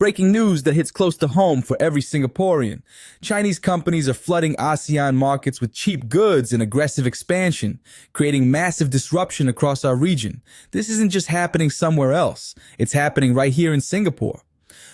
Breaking news that hits close to home for every Singaporean. Chinese companies are flooding ASEAN markets with cheap goods and aggressive expansion, creating massive disruption across our region. This isn't just happening somewhere else. It's happening right here in Singapore.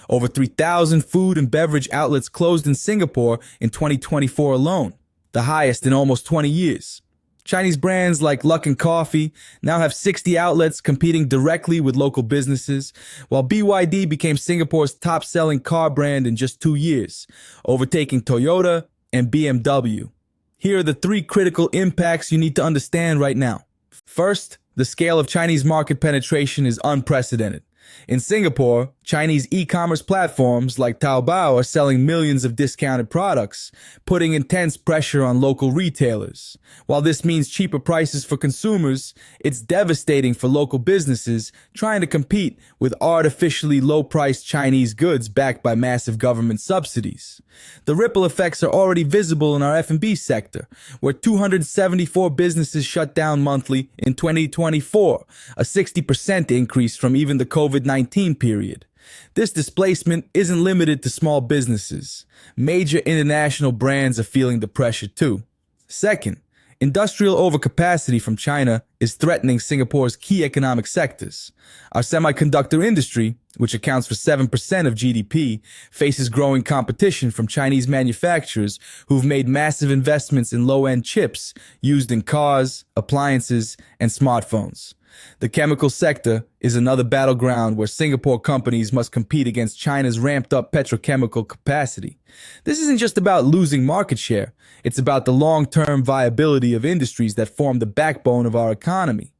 Over 3,000 food and beverage outlets closed in Singapore in 2024 alone, the highest in almost 20 years. Chinese brands like Luckin Coffee now have 60 outlets competing directly with local businesses, while BYD became Singapore's top-selling car brand in just 2 years, overtaking Toyota and BMW. Here are the 3 critical impacts you need to understand right now. First, the scale of Chinese market penetration is unprecedented. In Singapore, Chinese e-commerce platforms like Taobao are selling millions of discounted products, putting intense pressure on local retailers. While this means cheaper prices for consumers, it's devastating for local businesses trying to compete with artificially low-priced Chinese goods backed by massive government subsidies. The ripple effects are already visible in our F&B sector, where 274 businesses shut down monthly in 2024, a 60% increase from even the COVID-19 period. This displacement isn't limited to small businesses. Major international brands are feeling the pressure too. Second, industrial overcapacity from China is threatening Singapore's key economic sectors. Our semiconductor industry, which accounts for 7% of GDP, faces growing competition from Chinese manufacturers who've made massive investments in low-end chips used in cars, appliances, and smartphones. The chemical sector is another battleground where Singapore companies must compete against China's ramped-up petrochemical capacity. This isn't just about losing market share. It's about the long-term viability of industries that form the backbone of our economy.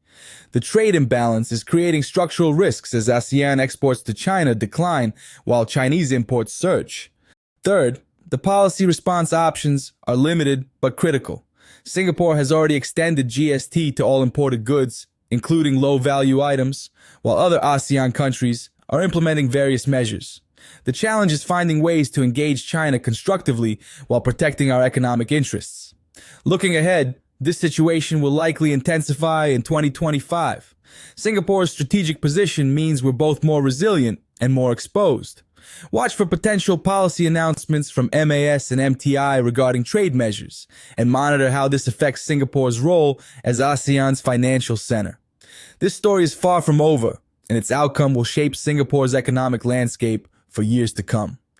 The trade imbalance is creating structural risks as ASEAN exports to China decline while Chinese imports surge. Third, the policy response options are limited but critical. Singapore has already extended GST to all imported goods, including low-value items, while other ASEAN countries are implementing various measures. The challenge is finding ways to engage China constructively while protecting our economic interests. Looking ahead, this situation will likely intensify in 2025. Singapore's strategic position means we're both more resilient and more exposed. Watch for potential policy announcements from MAS and MTI regarding trade measures, and monitor how this affects Singapore's role as ASEAN's financial center. This story is far from over, and its outcome will shape Singapore's economic landscape for years to come.